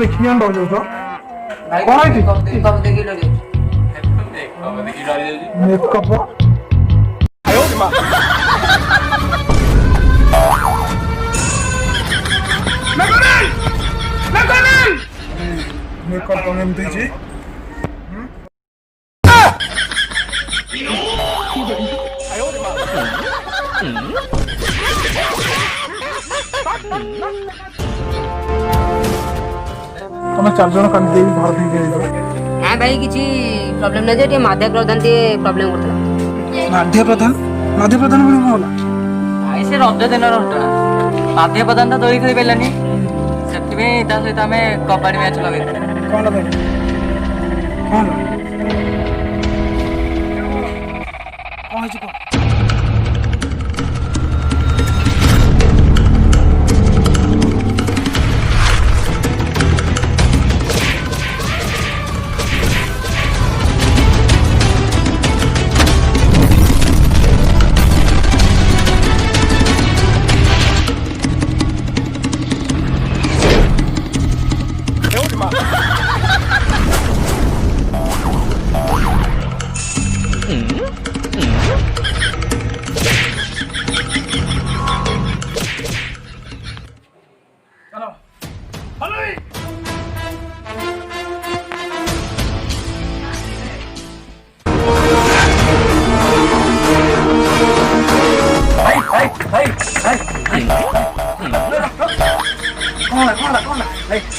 देखिए डर जाऊ तो भाई कौन है जी? कब देखी डरी मेकअप मेकअप एमती जी तुम चार जन कान दे घर ठीक हां भाई किछि प्रॉब्लम नै जे माध्य प्रधान ते प्रॉब्लम करथला माध्य प्रधान बोली होला भाई से रज दिन रटा माध्य प्रधान तो दोई खेली पेलानी सेति में ता सहित हमें कबड्डी मैच लगे कौन लगे कौन कौन है जी कौन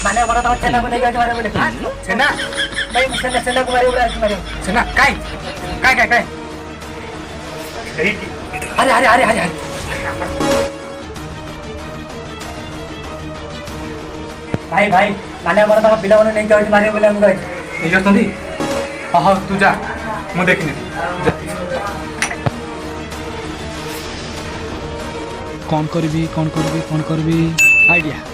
माने बड़ा तो छेना को नहीं गया मारे बोले छेना भाई छेना को मारे बोले छेना काय अरे भाई माने बड़ा तो पिला ने नहीं गया मारे बोले हम गए नहीं जाती हाँ तू जा मु देखने कौन करबी आइडिया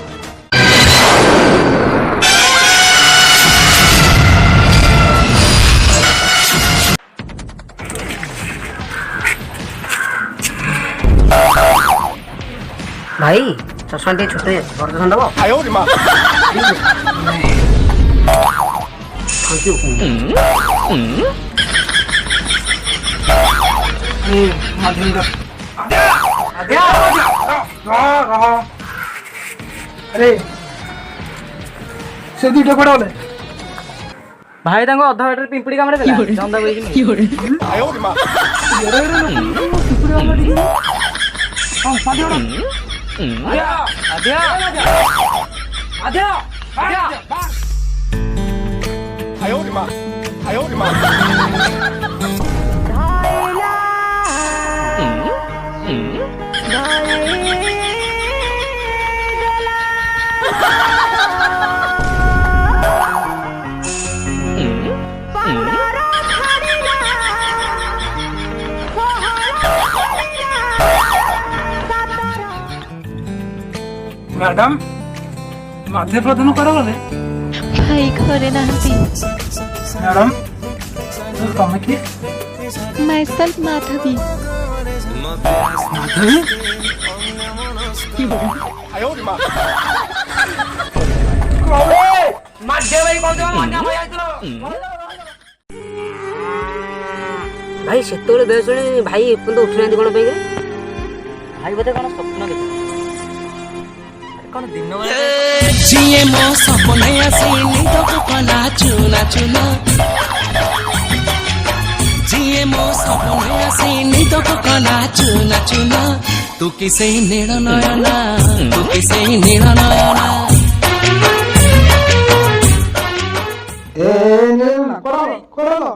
भाई चश्मा टे छोटे बड़ चश्मा दबो थैंक यू अरे से दुटा कोड़ा बोले भाई तांको अधा बाटर पिंपड़ी कामरे देला जंदा बोई कि मैडम माध्य प्रधान करा बोले भाई घरे नाहंती मैडम तमें कि माइसेल्फ माधवी माधवी माध्य भाई कौन माध्य भाई आइतलो भाई सेतोले बेसुणी भाई एपन तो उठिनांती कोन पे भाई बोते कोन स्वप्न देख कौन दिन बेला जिए मो सपने आसीनी तो कला चुना जिए मो सपने आसीनी तो कला चुना तू किसे नील नयना ए ने करो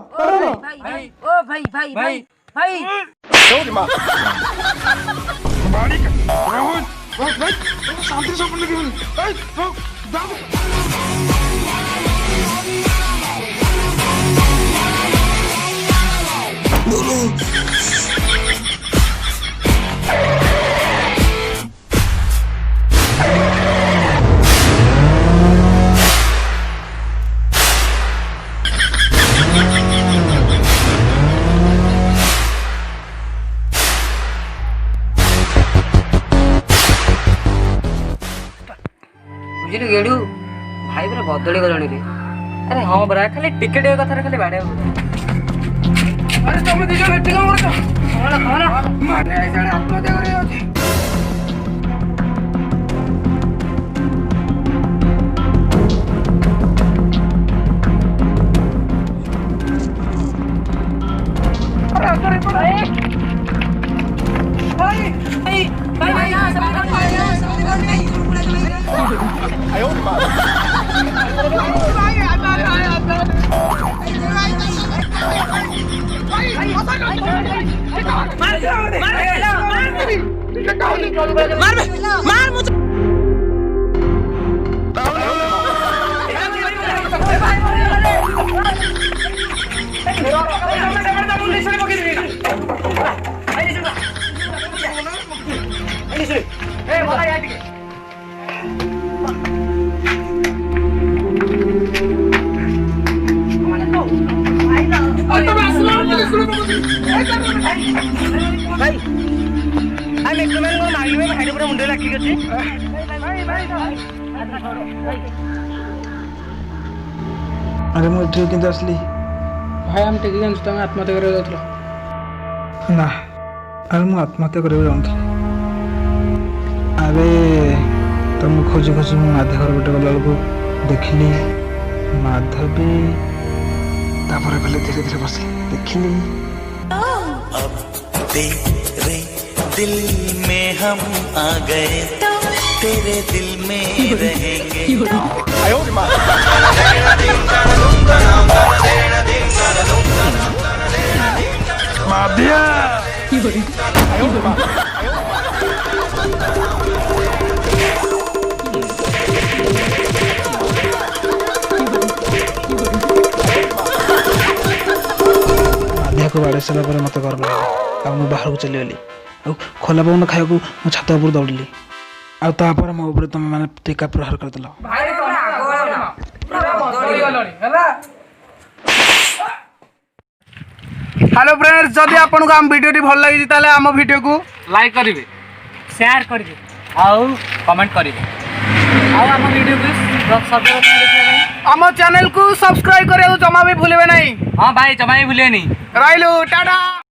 भाई ओ भाई शांति से बोलने की बुझिलु गेडू ଭାଇ ପୁରା ବଦଳି ଗଲଣି ରେ। ଆରେ ହଁ ପରା ଖାଲି ଟିକେଟ କଥାରେ ଖାଲି ବାଡେଇବ। ଆରେ ତମେ ଦି ଜଣ ଏଠି କଣ କରୁଛ? ମାନେ ଆଇସାଡେ ଆତ୍ମହତ୍ୟା କରିବା ଅଛି। अरे ମୁଁ ଏଠିକୁ କେମିତି ଆସିଲି? ଭାଇ ଆମେ ଟିକେ ଜାଣିଛୁ ତମେ ଆତ୍ମହତ୍ୟା କରିବାକୁ ଯାଉଥିଲ। ନା ଆରେ ମୁଁ ଆତ୍ମହତ୍ୟା କରିବାକୁ ଯାଉଥିଲି। ଆରେ ତମକୁ ଖୋଜି ଖୋଜି ମୁଁ ମାଧବ ଘର ଗୋଟେ ଗଲାବେଳକୁ ଦେଖିଲି ମାଧବୀ, ତାପରେ ଗଲେ ଧୀରେ ଧୀରେ ବସିଲି ଦେଖିଲି। अब तेरे दिल में हम आ गए तो तेरे दिल में रहेंगे। ମାଧିଆକୁ ବାଡ଼େଇ ସାରିଲା ପରେ ମୋତେ ଗର୍ବ ଲାଗିଲା। ଆଉ ମୁଁ ବାହାରକୁ ଚାଲିଗଲି। ଆଉ ଖୋଲା ପବନ ଖାଇବାକୁ ମୁଁ ଛାତ ଉପରୁ ଦୌଡ଼ିଲି। ଆଉ ତାପରେ ମୋ ଉପରେ ତମେ ମାନେ ଟୀକା ପ୍ରହାର କରିଦେଲ। हेलो फ्रेंड्स, जदि आपको आम वीडियो भल लगी ताले आम वीडियो को ଲାଇକ୍ କରିବେ, ସେୟାର କରିବେ ଆଉ କମେଣ୍ଟ କରିବେ। ଆଉ ଆମ ଭିଡ଼ିଓକୁ ସବସ୍କ୍ରାଇବ ଦେଖିବା ପାଇଁ आम चैनल को सब्सक्राइब करिया जमा भी भूलिबे नहीं। ହଁ ଭାଇ ଜମା ବି ଭୁଲିବେନି। रहिलु, टाटा।